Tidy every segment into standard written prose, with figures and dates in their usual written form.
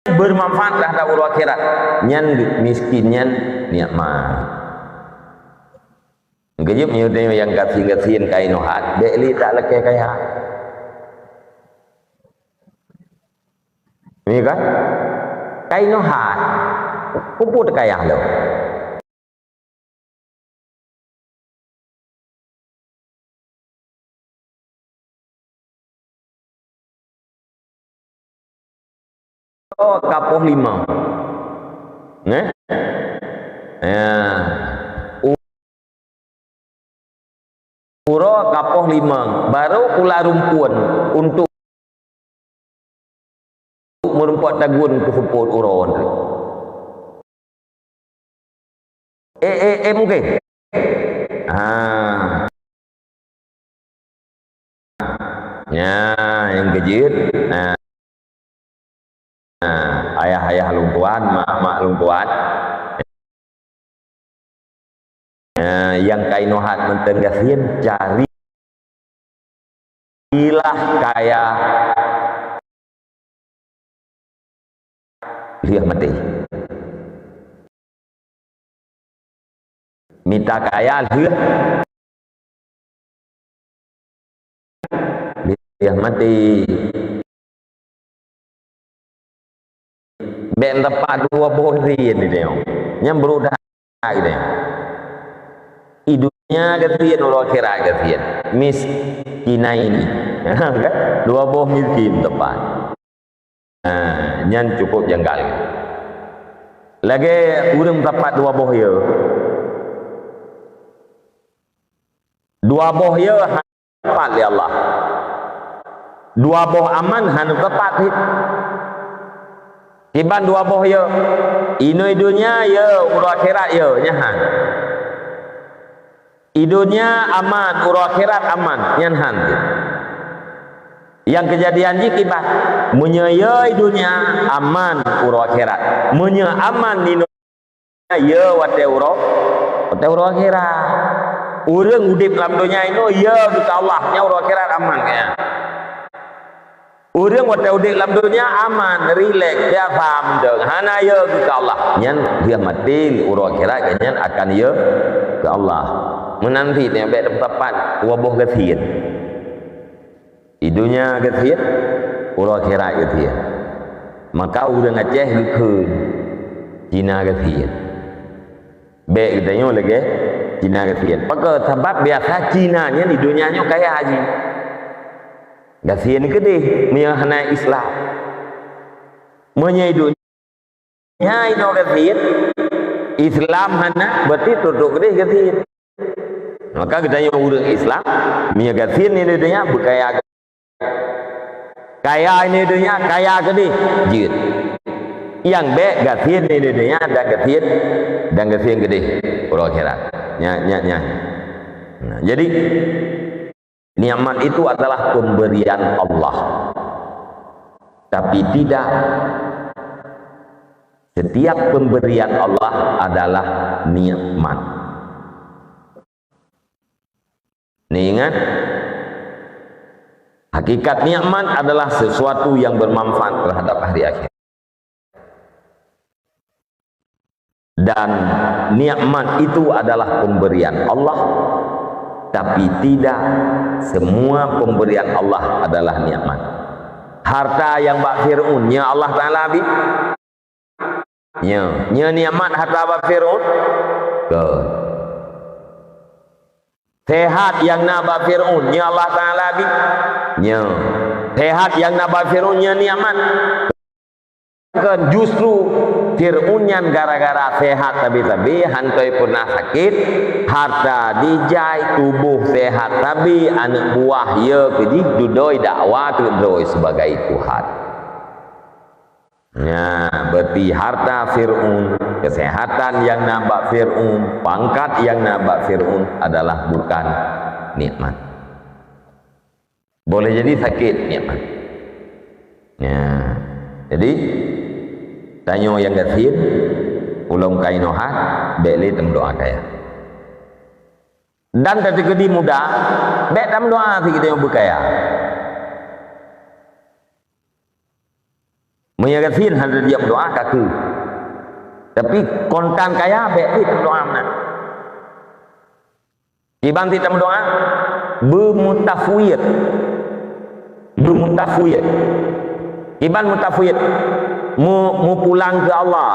bermanfaat terhadap urusan akhirat. Nyan miskin nyan nikmat. Gejep nyudah yang kasih-kasihin kain nohat, beli tak lekeh kaya. Ini kan? Kain nohat, kumpul kaya lo. Oh, kapuh 5. Nah, ya. Uro kapuh 5, baru pula rumpun untuk merumput tagun ke support uron. Mungkin. Ya, yang kejut. Ayah-ayah lumpuan, mak-mak lumpuan. Yang kainohat mentegasin cari ilah kaya lihat mati minta kaya lihat mati ben tepat 2 bohri ini dia yang berudah gitu ya hidupnya kesian orang kira kesian miskinah ini 2 boh miskin tepat nyan cukup janggal lagi urang tepat 2 boh ya 2 boh ya tepat ya Allah 2 boh aman han tepat tiban 2 boh ya ino dunia ya urang akhirat ya nyahan hidupnya aman, urang akhirat aman, nyanhan. Yang kejadian jikibat, menyayai dunia aman, urang akhirat. Menya aman di dunia, ya wate urang akhirat. Urang udip dalam dunia ini, ya duta Allah, nya urang akhirat aman kaya. Urang wate udip dalam dunia aman, rileks, dia faham dong. Hana ya duta Allah, nyan dia mati urang akhirat, nyan akan ya ke Allah. Menanti yang baik tepat wabuh kesian hidupnya kesian ulah kira kesian maka udah ngaceh lukun Cina kesian baik katanya lagi Cina kesian maka sebab biasa Cina nya di dunianya kaya haji kesian kedih menyahana Islam menyahidupnya ino kesian Islam hana berarti tutup kedih kesian maka kita yang urang Islam menyagatin ini dunia berkaya kaya ini dunia kaya gede jid yang baik gatin ini dunia dan gatin gede urang akhirat nya nah, jadi nikmat itu adalah pemberian Allah tapi tidak setiap pemberian Allah adalah nikmat. Ini ingat, hakikat nikmat adalah sesuatu yang bermanfaat terhadap hari akhir. Dan nikmat itu adalah pemberian Allah, tapi tidak semua pemberian Allah adalah nikmat. Harta yang Mbak Fir'un, nya Allah Ta'ala bi, nya nikmat harta Mbak Fir'un, sehat yang nabak Fir'un nya Allah Ta'ala bi nya sehat yang nabak Fir'un nya nikmat kan justru Fir'un nya gara-gara sehat tapi hantoi pernah sakit harta dijai tubuh sehat tapi anak buah ya keji dudoi dakwah tudoi sebagai Tuhan ya berarti harta Fir'un kesehatan yang nambah Fir'un pangkat yang nambah Fir'un adalah bukan nikmat boleh jadi sakit nikmat ya jadi tanya yang gasin ulung kainohat beli tem doa kaya dan ketika di muda bek tam doa si kita yang berkaya Menyagatin hal dia berdoa kaku. Tapi kontan kaya baik itu doa mana? Iban kita berdoa bermutafwid. Bermutafwid. Iban mutafwid. Mu pulang ke Allah.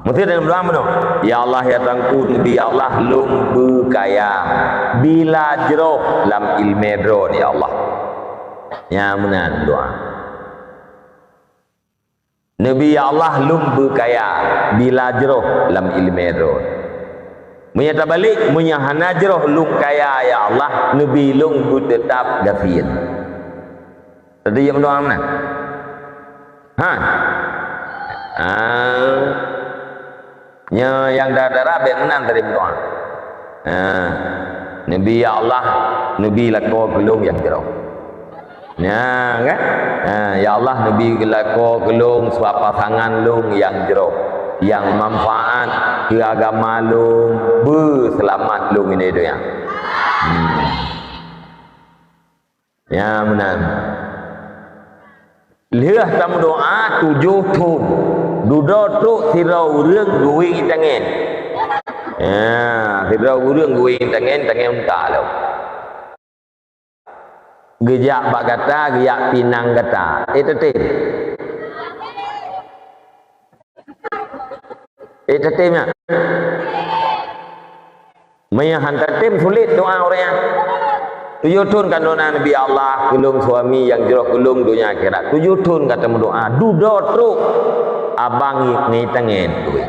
Mesti dalam doa mana? Ya Allah ya Tuhanku, ya Allah lung berkaya bila jeroh lam ilmedron ya Allah. Ya menan doa. Nabi ya Allah lung berkaya bila jeroh lam ilmedron. Menyata balik menyahana jeroh lung kaya ya Allah, Nabi lung tetap gafir. Tadi yang doa mana? Ha? Yang darah bet menang dari doa. Nabi ya Allah, Nabi lako gelung yang jeroh. Ya kan? Ya Allah Nabi lako gelung sebab pasangan lung yang jeroh, yang manfaat ke agama lung, berselamat lung ini dia. Ya menang. Lihat tam doa 7 thun. Dudo tu tirau rương duwi tangen. Tirau rương duwi tangen unta lo. Gejak bak kata, gejak pinang kata. Tetem. Tetemnya. Maya hantar tem sulit doa orangnya. 7 tahun kan doa Nabi Allah kelung suami yang jeroh kelung dunia akhirat. 7 tahun kata doa. Dudo tu abang ngi tangen tu.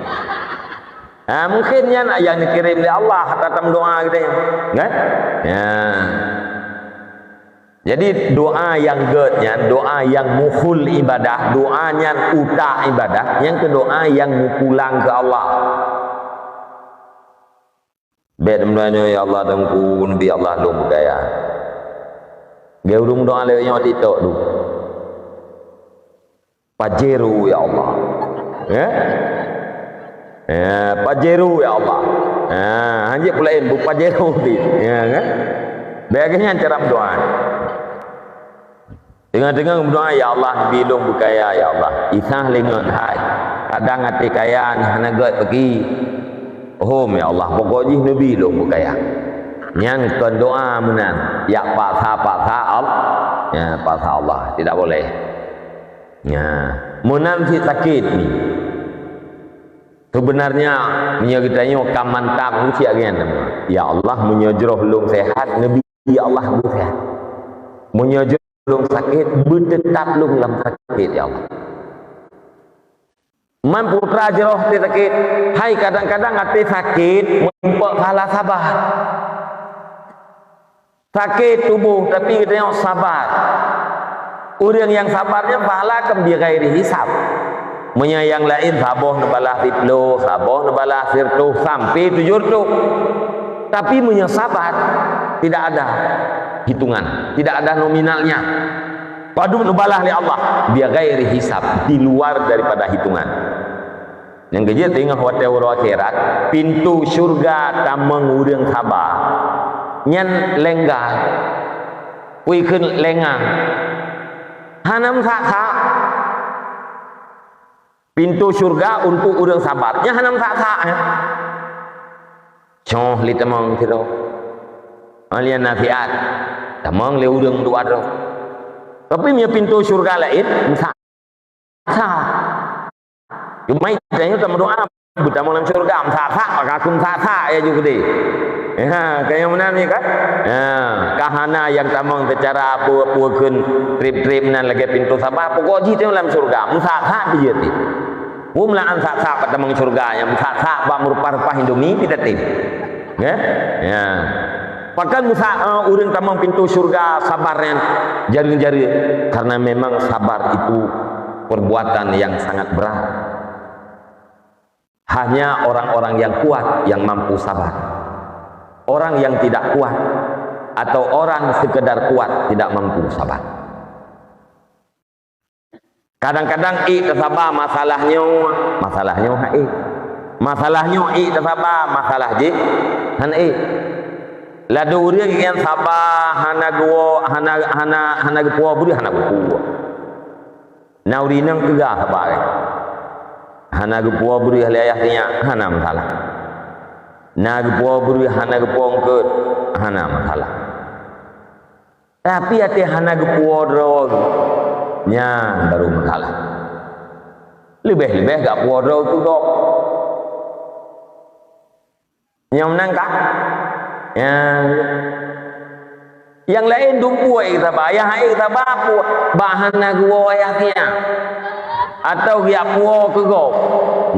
Mungkinnya yang dikirim oleh Allah dalam doa kita. Kan? Ya. Jadi doa yang gednya, doa yang mukhul ibadah, doanya utak ibadah, yang kedua yang pulang ke Allah. Bedamnya ya Allah tengku Nabi Allah lu budaya. Dia urung doa lewatnya waktu itu tu. Pajeru ya Allah. Pajeru ya Allah. Hanya pula bu pajeru di. Ya kan? Bagaimana cara berdoa? Dengar-dengar berdoa ya Allah bilung bukaya ya Allah. Isah lengan hai. Kadang hati kaya ni hana gat pergi. Home ya Allah pokoknya Nabi long bukaya. Yang doa menang. Ya paksa Allah. Ya paksa Allah tidak boleh. Ya, menang si sakit ni. Sebenarnya menyagitanya kamantap usia gian. Ya Allah menyajroh lung sehat Nabi ya Allah bersehat. Menyajroh lung sakit bertetap lung dalam sakit ya Allah. Man putra jeroh hati sakit. Hai kadang-kadang hati sakit membuat salah sabar. Sakit tubuh tapi dia sabar. Orang yang sabarnya pahala kembali hisab. Menyayang lain saboh nebalah tiplo, saboh nebalah sirtuh sampai 7 tu. Tapi menyasabat tidak ada hitungan, tidak ada nominalnya. Padu nebalah li Allah dia gairi hisab, di luar daripada hitungan. Yang kejadian tengah hotel akhirat, pintu syurga tamang urang sabar. Nyan lenggang. Ui keun lengang. Hanam saksa. Pintu syurga untuk urang sabar. Nya hanam saksa. Choh li tamang tiro. Alian nafiat. Tamang le urang doa ro. Tapi punya pintu syurga lain saksa. Cuma tanya sama doa buta malam syurga saksa maka kum saksa ya juga deh. Ya, kayak mana ni kan? Ya, kahana yang tamang secara apa-apa kun trip-trip nan lagi pintu sabar pokok ji dalam syurga musakha dia ti. Umlaan saksa pada tamang syurga yang musakha ba merupa-rupa Indomie tidak tim. Ya? Ya. Bahkan musa urang tamang pintu syurga sabarnya jari-jari karena memang sabar itu perbuatan yang sangat berat. Hanya orang-orang yang kuat yang mampu sabar. Orang yang tidak kuat atau orang sekedar kuat tidak mampu sabar. Kadang-kadang tersabar masalahnya tersabar masalah je han ladu urang yang sabar hana gua hana gua beri hana gua nauri nang tegah sabare hana gepua beri ahli ayah tinya hana masalah na gepua beri hana gepua ngkeut hana masalah tapi ate hana gepua drog nya baru masalah lebih-lebih gak puas drog tu dok yang menangkap yang lain dumpu kita bayar kita bapu bahan gua ayatnya atau dia puas ke go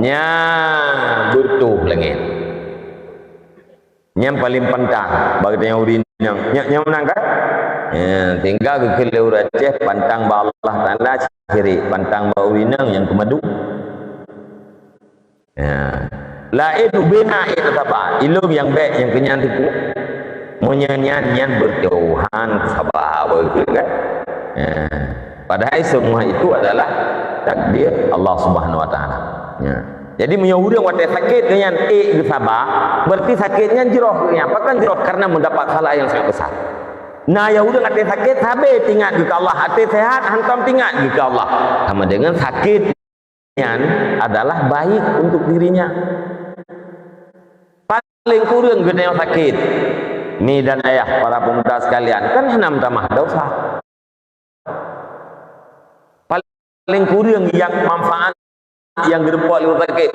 nya betul lagi yang paling penting bagi yang urin yang menangkap tinggal ke keleur Aceh pantang ba Allah Taala ciri pantang ba urinang yang kemadu lain bina itu apa ilmu yang baik yang kenyan tipu menyanyian berjauhan sabar begitu kan padahal semua itu adalah takdir Allah Subhanahu wa taala jadi menyahudang waktu sakit dengan sabar berarti sakitnya jeroh apakah jeroh karena mendapat salah yang sangat besar nah Yahudi hati sakit habis tinggal ke Allah hati sehat hantam tinggal ke Allah sama dengan sakitnya adalah baik untuk dirinya paling kurang gede yang sakit mi dan ayah para pemuda sekalian kan henam tamah dosa paling kurang yang manfaat yang gede paling sakit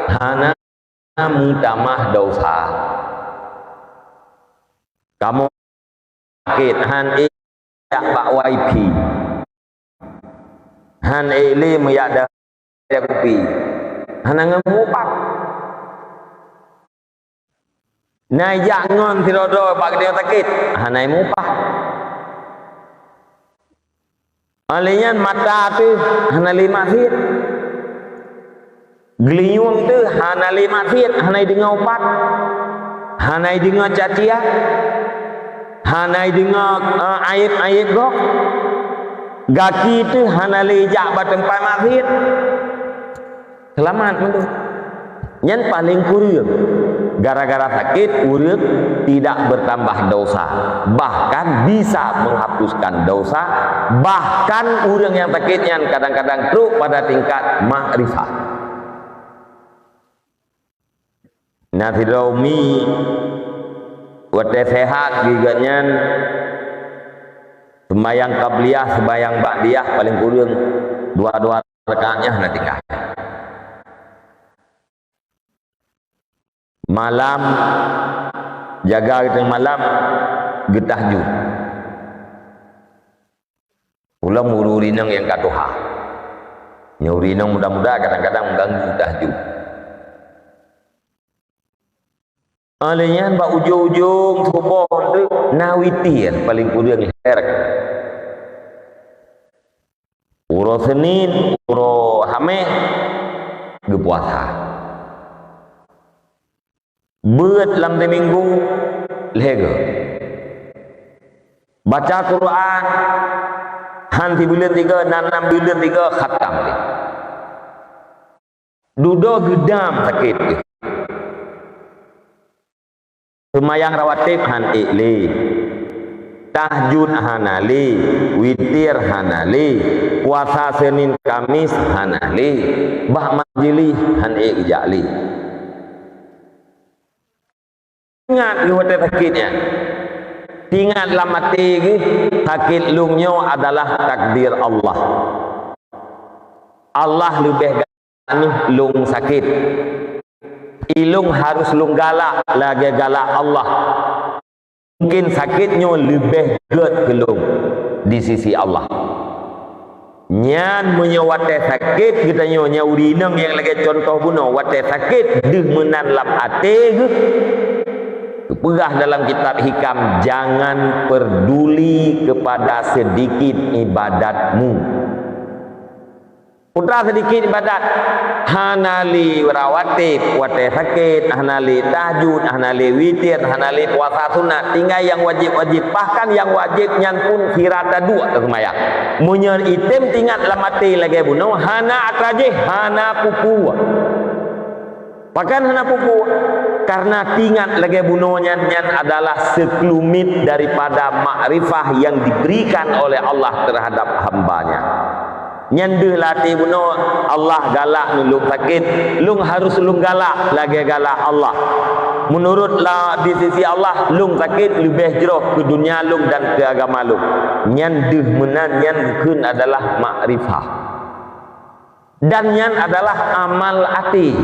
hana mutamah dosa kamu sakit han yak bak YP han ili meyada kopi han ngemupak nayak ngon tirodo bak dia sakit han ai mupah alian mata tu han lima fit geliung tu hana lima fit hanai dengar upat hanai dengar cacia hanai dengar aib-aib gok gaki tu hana lejak batempat mafit selamat mentu yang paling kurang gara-gara sakit urut tidak bertambah dosa bahkan bisa menghapuskan dosa bahkan orang yang sakitnya kadang-kadang teruk pada tingkat makrifah nasi raumi wate sehat giganya sembayang qabliyah sembayang ba'diyah paling kurang dua rakaatnya nanti kah malam jaga kita malam getahjud ulang ururinang yang katuha nyurinang mudah-mudah kadang-kadang mengganggu tahjud alian ba ujung-ujung subuh tu nawitir paling kurang herek uro Senin uro Hameh gepuasa beut lam minggu lega baca Quran hanti bulan 3 6 bulan 3 khatam ni duduk gedam sakit ni semayang rawatib han ikli tahjud hanali witir hanali puasa Senin Kamis hanali bah majlis han ikjali ingat waktu sakitnya ingat lamati sakit lungnya adalah takdir Allah Allah lebih ganih lung sakit ilung harus lung galak lagi galak Allah mungkin sakitnya lebih get gelung di sisi Allah nyan menyawate sakit kita nyonya urinang yang lagi contoh buno wate sakit deh menan lap ate perah dalam kitab hikam jangan peduli kepada sedikit ibadatmu putra sedikit ibadat hanali rawatib wate sakit hanali tahjud hanali witir hanali puasa sunat tinggal yang wajib-wajib bahkan yang wajibnya pun kirata dua tersemayang munyer item tinggal lamati lagi bunuh hana akrajih hana pupu Pakan hana pupu karena tingat lagi bunonya nyan adalah sekelumit daripada makrifah yang diberikan oleh Allah terhadap hambanya. Nyan deh latih buno Allah galak nulung sakit, lung harus lung galak lagi galak Allah. Menurutlah di sisi Allah lung sakit lebih jauh ke dunia lung dan ke agama lung. Nyan deh menan nyan kun adalah makrifah. Dan nyan adalah amal hati.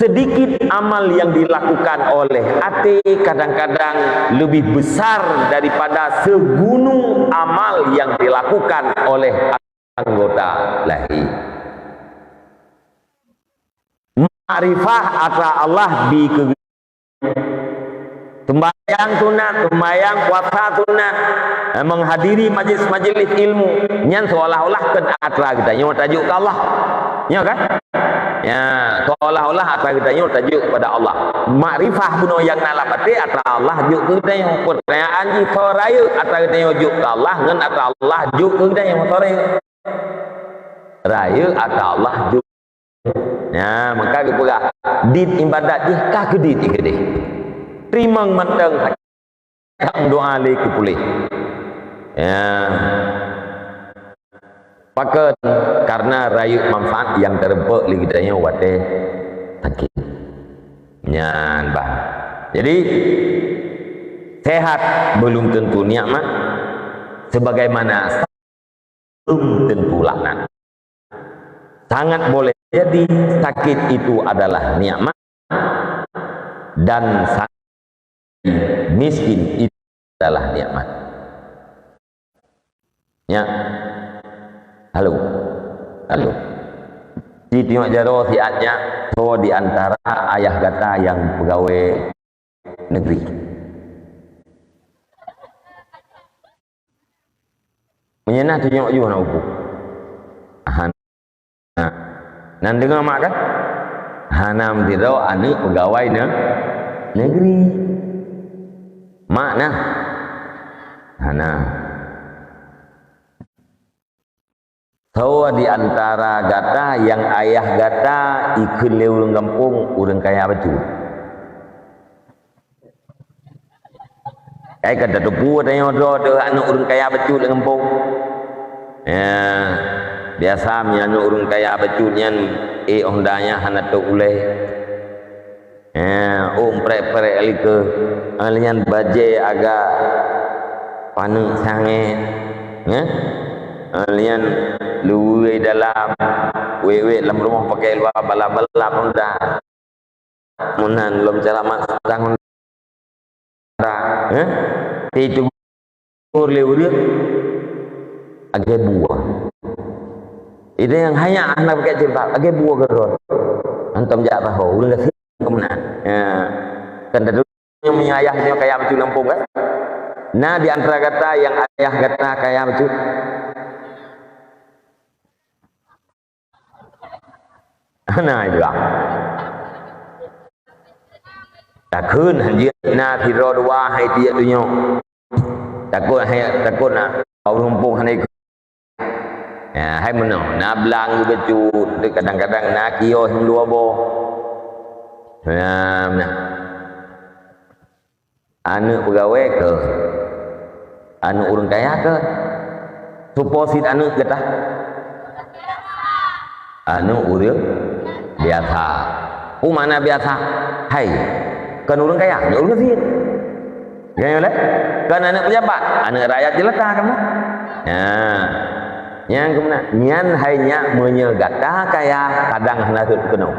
Sedikit amal yang dilakukan oleh hati kadang-kadang lebih besar daripada segunung amal yang dilakukan oleh anggota lahir. Ma'rifah atas Allah di sembahyang sunat, sembahyang puasa sunat, menghadiri majlis-majlis ilmu, nyan seolah-olah kan atra kita nyo tajuk ke Allah. Ya kan? Ya, seolah-olah atra kita nyo tajuk kepada Allah. Makrifah buno yang nalam ate atra Allah juk kita nyo pertanyaan ji soraya atra kita nyo juk ke Allah ngan atra Allah juk kita nyo soraya. Raya atra Allah juk. Ya, maka kita dit ibadat ji ka kedit ikede. Terima menteng doa le ke pulih. Ya. Pakat karena rayu manfaat yang terbaik lagi kitanya wate sakit. Nyan bah. Jadi sehat belum tentu nikmat, sebagaimana belum tentu laknat. Sangat boleh jadi sakit itu adalah nikmat dan miskin itu adalah nikmat. Ya. Halo. Di tengok jaro siatnya so di antara ayah kata yang pegawai negeri. Menyenah tu tengok juga nak upu. Nan dengar mak kan? Hanam tidak anak pegawai negeri. Mak nah. Hana. So di antara gata yang ayah gata ikut lewung kampung urang kaya betul. Kayak kata tepu tanya do anak urang kaya betul di kampung. Ya, biasa nya anak urang kaya betul nyan ondanya hana tu uleh. Ya, prek-prek ali ke alian baje agak panu sange. Ya. Alian luwe dalam wewe dalam rumah pakai luar balap-balap honda munan belum cara masang honda itu lewu dia agak buah itu yang hanya anak pakai cerita agak buah geron antum jak tahu udah sih kemana ya kan dulu yang punya ayah itu kayak macam lampung kan nah di antara kata yang ayah kata kayak macam nah itu lah takun hanjir na thiro dua hai dia tu nyo takun na au lumpung hanai ya hai meno na blang becut kadang-kadang na kio hing dua bo ya nah anu pegawai ke anu urang kaya ke suposit anu getah anu urang biasa. Mana biasa? Hai. Kan urang kaya, ya urang sih. Ya boleh. Kan anak pejabat, anak rakyat jelata kamu. Ya. Yang kemana? Nyan hanya menyegata kaya kadang hana tut penuh.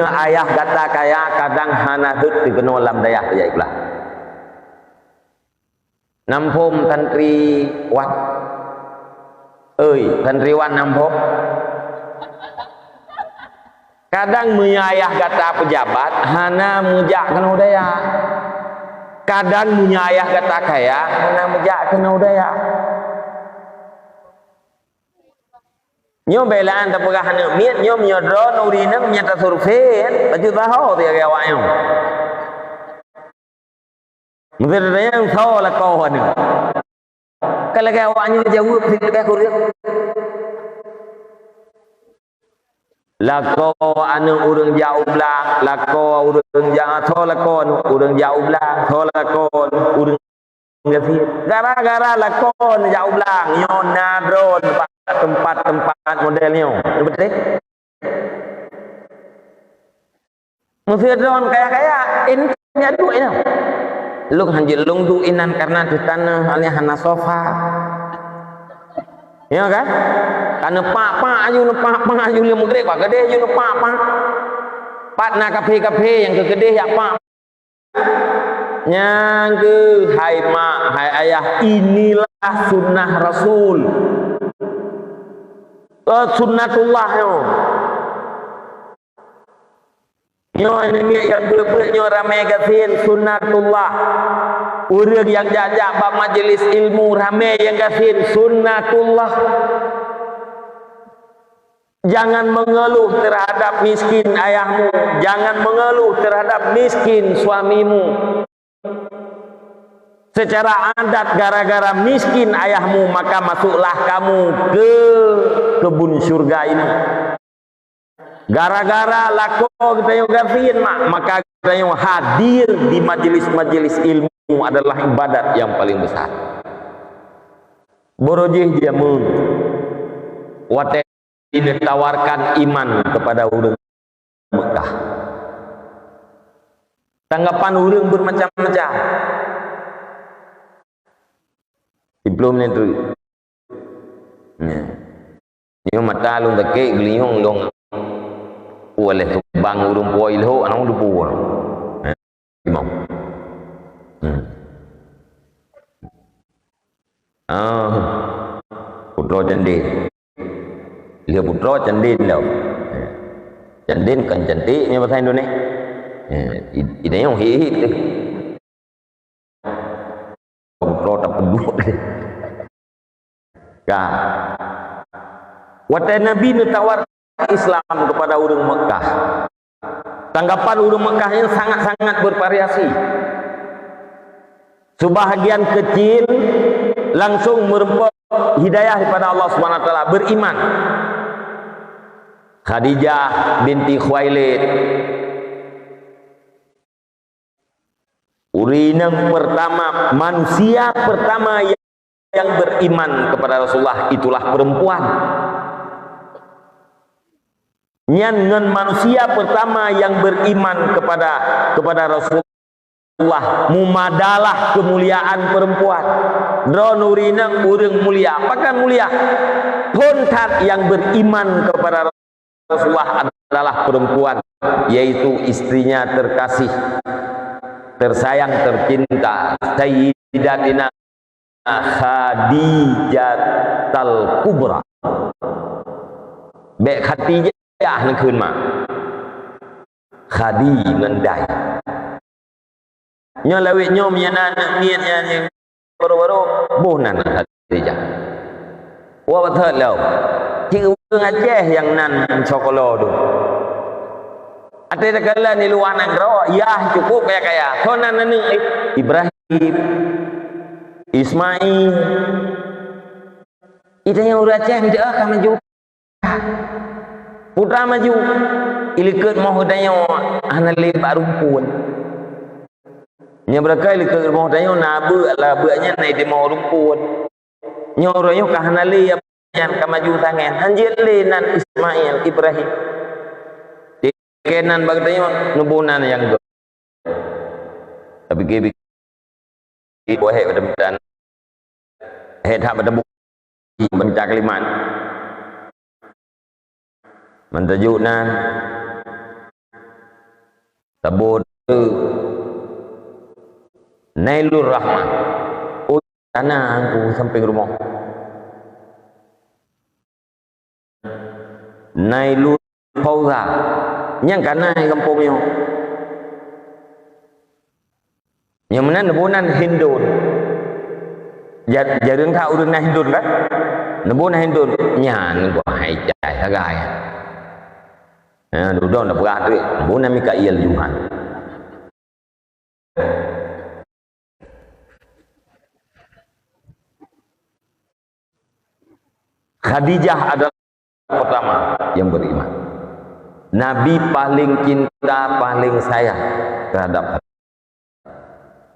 Ayah kata kaya kadang hana tut penuh lam dayah ya iklah. Nampum tantri wat Tantriwan nampok kadang menyayah kata pejabat hana mujak kena udaya kadang menyayah kata kaya hana mujak kena udaya nyo belaan tapagah hana miet nyo nyodro nurina menyata survei baju tahu dia kaya wayang mungkin ada yang tahu lah kau hana kalau kaya awaknya jauh kita kurir lako anu urang jauh belang, lako urang jauh tho lakon urang jauh belang, tho lakon urang gafir. Gara-gara lakon jauh belang, nyon nadron tempat-tempat modelnya. Betul? Mesti drone kaya-kaya intinya duit itu. Lung hanjil lung duinan karena di tanah halnya hana sofa. Ya kan? Karena pak-pak ayu le mugre kwa gede ayu pak-pak. Pat na kafe-kafe yang kegede ya pak. Yang ke hai mak, hai ayah, inilah sunnah Rasul. Sunnatullah yo. Nyo ini yang berbeda nyo ramai gafin sunnatullah. Urang yang jajak bab majelis ilmu ramai yang gafin sunnatullah. Jangan mengeluh terhadap miskin ayahmu, jangan mengeluh terhadap miskin suamimu. Secara adat gara-gara miskin ayahmu maka masuklah kamu ke kebun surga ini. Gara-gara lako kita yang gafin maka kita yang hadir di majelis-majelis ilmu adalah ibadat yang paling besar. Borojih jamun wate ditawarkan iman kepada urang Mekah. Tanggapan urang bermacam-macam. Diplomnya tu. Yo mata lung deke gliong long oleh tu bang urung puai lho anong du puan. Imam. Putra Candin. Dia putra Candin dah. Candin kan cantiknya bahasa Indonesia. Ini yang hit. Putra tak peduli. Kan. Wata Nabi tawar Islam kepada orang Mekah. Tanggapan orang Mekah ini sangat-sangat bervariasi. Sebahagian kecil langsung merempah hidayah daripada Allah Subhanahu wa taala, beriman. Khadijah binti Khuwailid, urinang pertama, manusia pertama yang beriman kepada Rasulullah itulah perempuan. Nyan manusia pertama yang beriman kepada Rasulullah mumadalah kemuliaan perempuan. Dronurina urang mulia, apakah mulia? Pontat yang beriman kepada Rasulullah adalah perempuan, yaitu istrinya terkasih, tersayang, tercinta, Sayyidatina Khadijatul Kubra. Bek Khadijah nakคืนมาKhadi ngendai nyo lawit nyo menyana nak niatnya yang baru-baru bohnan Khadijah wa betul lau ci urang Aceh yang nan cokolo tu ada kala ni luar negara ya cukup kaya sonan nan Ibrahim Ismail itu yang urang Aceh dia akan maju putra maju ilikut mau dayo anali barumpun nya beraka ilikut mau dayo nabu ala beanya nai di mau rumpun nyoro yo kahanali yang kamaju tangan anjir lenan Ismail Ibrahim kenan bagdayo nubunan yang tapi gebi bohe pada hak pada bukti mencak liman mentajuknan tabut Nailur Rahmah oh tanah aku samping rumah Nailur Fauza yang kana kampungnya yang mana nebunan Hindun jarang tak urang Hindun kan nebunan Hindun nyan gua hai jai sagai duduk nak berat duit bukan Mikail Juhan Khadijah adalah pertama yang beriman Nabi paling cinta, paling sayang terhadap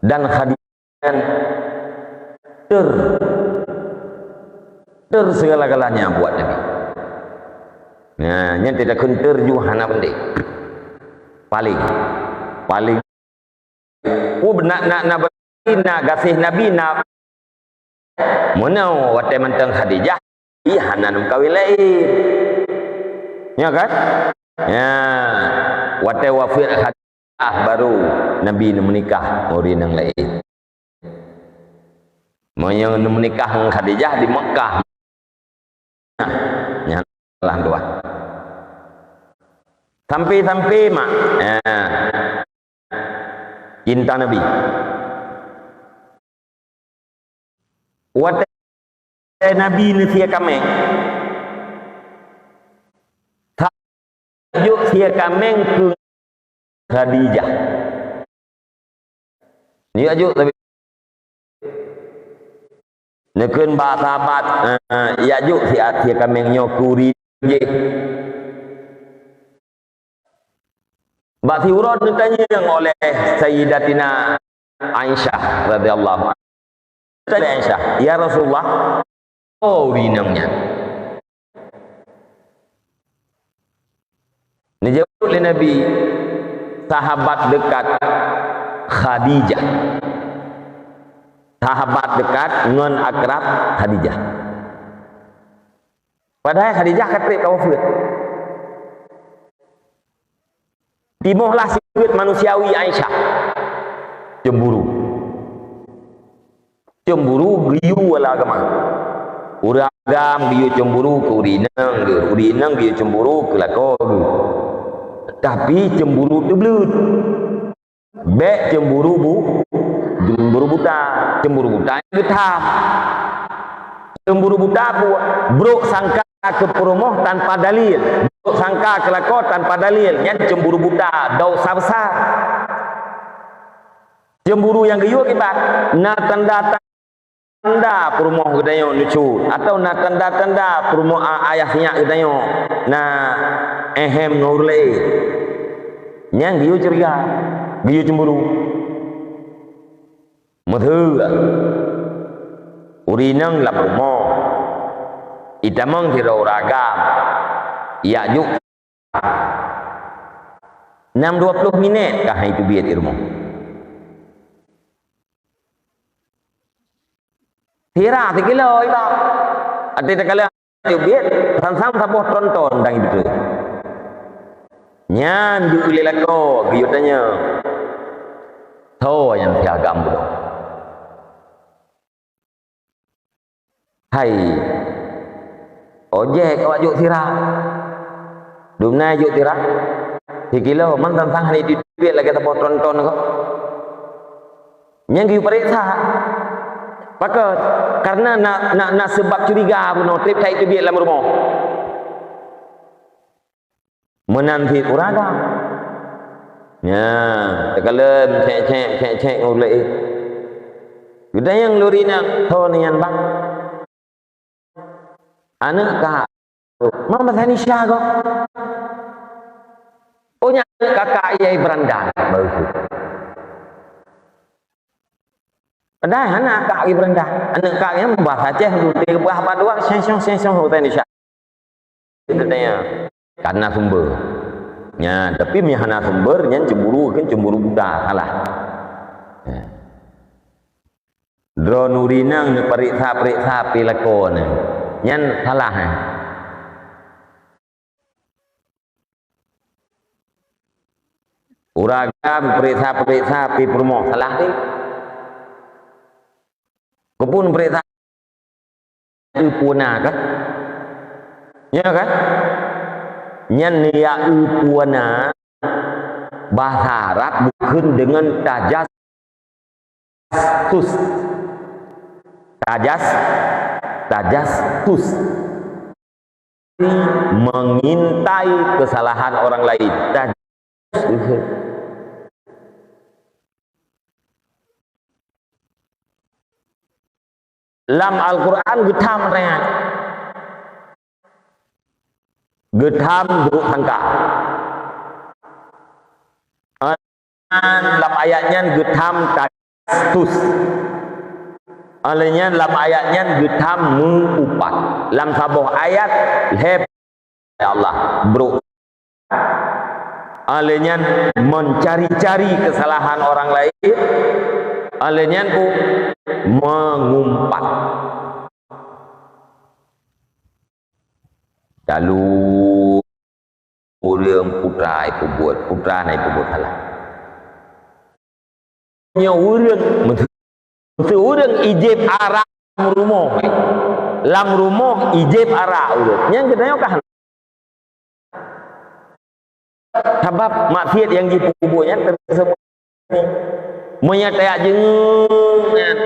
dan Khadijah segala-galanya buat Nabi. Nah, yang tidak kunter juhana bende. Paling nak gasih Nabi nak munau wate manteng Khadijah hanan kawin lain. Ya kan? Ya, wate wafir Khadijah baru Nabi menikah orang yang lain. Mau yang menikah dengan Khadijah di Mekah. Nah, yang lah dua. Sampai mak. Ya. Cinta Nabi. Wate Nabi ni sia kameng. Tajuk sia kameng ke Khadijah. Ni ajuk tapi nekeun ba sahabat ya ajuk sia kameng nyokuri je. Mbak Tiurod ditanya oleh Sayyidatina Aisyah radhiyallahu anha. Aisyah, ya Rasulullah, oh rinangnya. Dijawab oleh Nabi, sahabat dekat Khadijah. Sahabat dekat ngan akrab Khadijah. Padahal Khadijah katrip kawafir. Timuhlah sifat manusiawi Aisyah. Cemburu giyu wala agama. Uragam giyu cemburu ke urinang giyu cemburu ke lako. Tapi cemburu tu belut. Bek cemburu buta. Cemburu buta getam. Cemburu buta bro sangka ke perumoh tanpa dalil. Bro sangka ke lako tanpa dalil. Yang cemburu buta dosa besar. Cemburu yang giyu kibat na tanda perumoh gedayo lucu atau na tanda perumoh ayahnya gedayo na ehem ngurle yang giyu ceria giyu cemburu muthu urinang la perumoh itamang tiro ragam ya juk 6-20 minit kah itu biar irmo Tira 3 kilo itu. Ada kala biar sam sabuh tonton dang itu. Nyan ju lelako giyutanya. Tho yang piagam bu. Hai. Ojek awak juk tira. Dumna juk tira. 3 kilo man sam hari di biar lagi sabuh tonton kok. Nyang giyu periksa. Maka karena nak sebab curiga pun trip kai itu biar dalam rumah. Menanti uraga. Ya, tekalem cek ngulai. Gede yang lurina thon yan bang. Anak kak, mama tani syago. Oh nya kakak ayah berandang baru. Padahal anak kak lagi berendah. Anak kak yang membahas Aceh dulu. Dia berapa dua seng-seng hotel Indonesia. Itu tanya. Karena sumber. Ya, tapi mihana sumber yang cemburu kan cemburu buta salah. Ya. Drone urinang periksa pilakon. Yang salah. Uragam periksa pi promo salah ni. Kepun periksa puana kan? Ya kan? Nyan niya puana bahasa Arab bukan dengan tajassus. Tajassus. Mengintai kesalahan orang lain. Tajassus. Lam Al-Quran getam rehat. Getam buruk sangka. dalam ayatnya getham tastus. Alanya dalam ayatnya getham mengupat. Dalam sabuh ayat lep ya Allah bro. Alanya mencari-cari kesalahan orang lain. Alanya pun mengumpat. Lalu orang putra itu buat putra na itu buat salah. Nya orang orang ijib arah rumah. Lam rumah ijib arah urut. Yang kita kah? Sebab maksiat yang dipubuhnya tersebut. Menyatakan jengan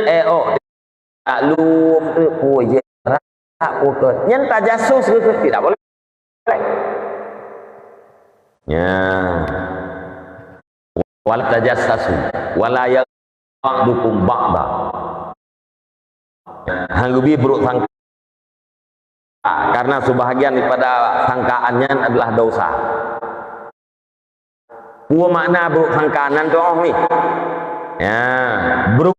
lu puji arah yang tajasus ke tidak boleh. Ya. Wala tajassasu wala yaqdukum ba'da. Hanggubi buruk sangka karena sebahagian daripada sangkaannya adalah dosa. Pua makna buruk sangkaanan tu ni. Ya, buruk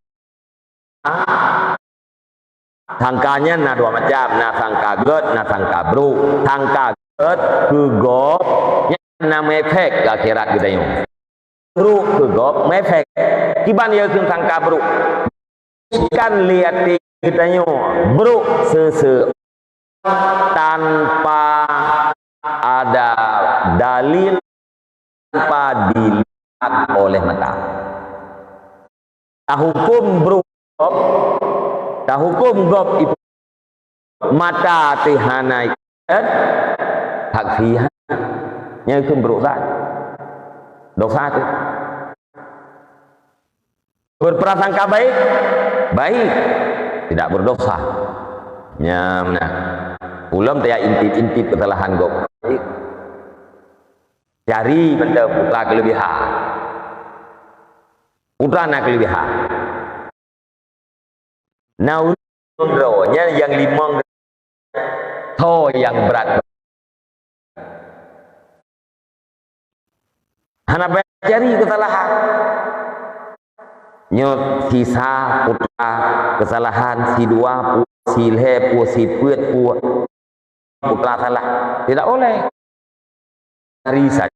sangkanya na dua macam, na sangka god, na sangka buruk. Sangka god ke gop nama efek akhirat kita yang buruk ke gop efek kiban dia ke sangka buruk kan lihat kita yang buruk tanpa ada dalil, tanpa dilihat oleh mata. Hukum buruk gop itu mata tihana hak fiha yang hukum buruk dosa itu. Berprasangka baik tidak berdosa. Ya benar. Ulam dia intip kesalahan gop. Cari benda putra kelebihan. Putra nak kelebihan. Nah, nya yang limang tho yang berat. Hana cari kesalahan. Nyot sisa putra kesalahan si dua si le pu si puet pu putra salah tidak oleh. Cari saja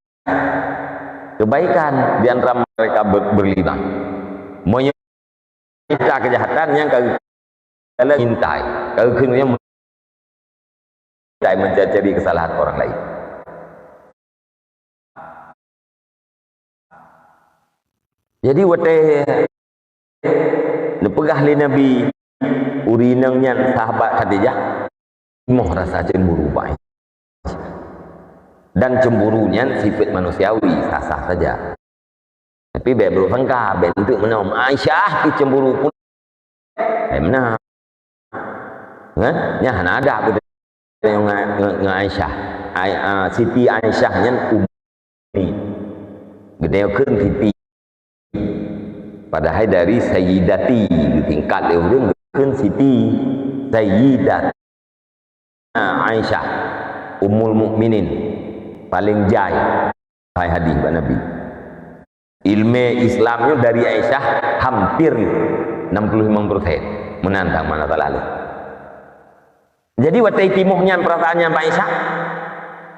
kebaikan di antara mereka berlima. Menyita kejahatan yang kalian intai, kalau kalian mencari kesalahan orang lain. Jadi wate nepegah li Nabi urinangnya sahabat Khadijah moh rasa cemburu baik. Dan cemburunya sifat manusiawi sah-sah saja. Tapi baru sangka bentuk menom Aisyah ki cemburu pun benar. Kan? Nya hana ada aku yang Aisyah. Siti Aisyah nya ummi. Gede keun Siti. Padahal dari Sayyidati ditingkat dia keun Siti Sayyidat Aisyah Ummul Mukminin paling jaya hadis Nabi. Ilmu Islamnya dari Aisyah hampir 65% menantang mana lalu. Jadi waktu timuhnya perasaannya Pak Aisyah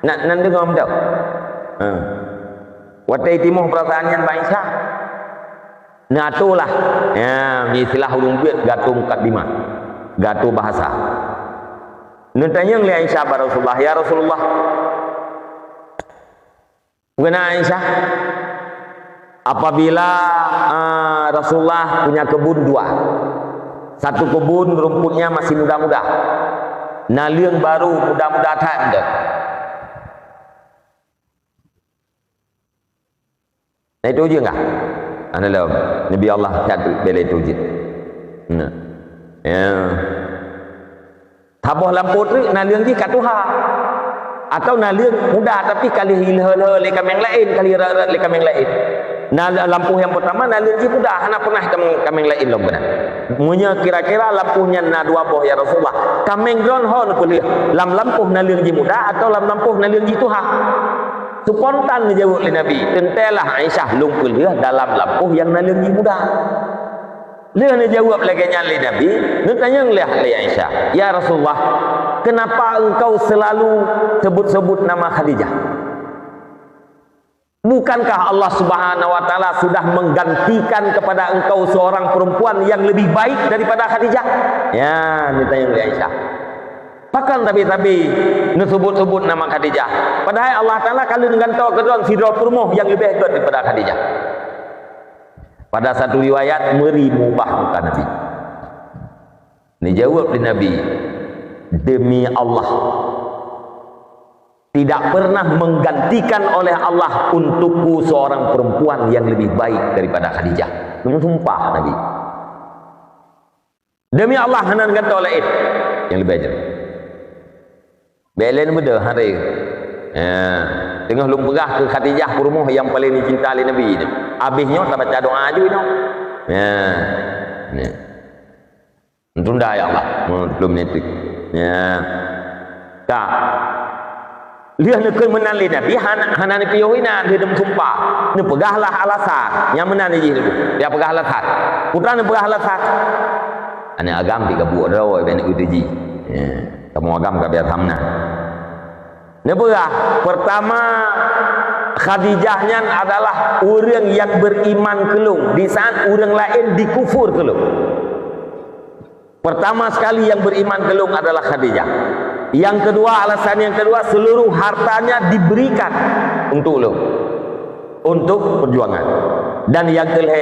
nak dengar tak? Waktu timuh perasaannya Pak Aisyah nah itulah ya istilah ulung duit gatu mukadimah gatu bahasa. Nentanya ngeli Aisyah pada Rasulullah, ya Rasulullah bukan Aisyah apabila Rasulullah punya kebun dua, satu kebun rumputnya masih muda-muda, naliang baru muda-muda tanda. Nah itu je enggak? Adalah Nabi Allah satu bela itu je. Nah, ya. Tabuh lampu tu naliang je kat Tuhan. Atau naliang muda tapi kali hilha-hilha lekam yang lain, kali rat-rat lekam yang lain. Lampu yang pertama naliang je muda, hana pernah kameng lain lom benar. Munya kira-kira lampunya na dua boh ya Rasulullah. Kameng gron hon pulih. Lam lampu naliang je muda atau lam lampu naliang je Tuhan. spontan dijawab oleh Nabi. Tentailah Aisyah lumpul dia dalam lampuh yang nalengi muda. Dia jawab lagi oleh Nabi. Dia tanya oleh Aisyah, ya Rasulullah, kenapa engkau selalu sebut-sebut nama Khadijah? Bukankah Allah Subhanahu wa taala sudah menggantikan kepada engkau seorang perempuan yang lebih baik daripada Khadijah? Ya, ditanya oleh Aisyah. Pakan tapi sebut-sebut nama Khadijah. Padahal Allah taala kalau dengan tahu kedua sidra perumuh yang lebih hebat daripada Khadijah. Pada satu riwayat mubah muka Nabi. Ini jawab oleh Nabi, demi Allah, tidak pernah menggantikan oleh Allah untukku seorang perempuan yang lebih baik daripada Khadijah. Sumpah Nabi. Demi Allah hanan kata oleh it yang lebih ajar. Belen muda hari. Tengah lum perah ke Khadijah perumuh yang paling dicinta oleh Nabi ni. Habisnya tak baca doa aja ni. Ni. Tunda ya Allah. Belum netik. Tak. Dia nak menali Nabi hana ni piyohina dia dem sumpah. Ni pegahlah alasan yang menani je dulu. Dia pegah alasan. Putra ni pegah alasan. Ana agam tiga buat dah oi ben uji. Kamu agam ka biar samna. Ni pegah pertama Khadijahnya adalah orang yang beriman kelung di saat orang lain dikufur kelung. Pertama sekali yang beriman kelung adalah Khadijah. Yang kedua, alasan yang kedua, seluruh hartanya diberikan untuk lu, untuk perjuangan. Dan yang ketiga,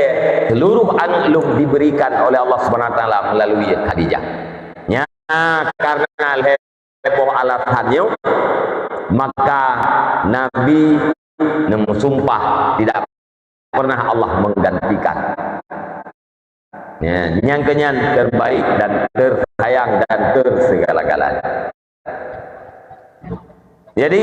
seluruh anak lu diberikan oleh Allah Subhanahu wa taala melalui Khadijah. Ya, karena lepoh alasannya, maka Nabi sumpah tidak pernah Allah menggantikan. Ya, yang kenyan terbaik dan tersayang dan tersegala-galanya. Jadi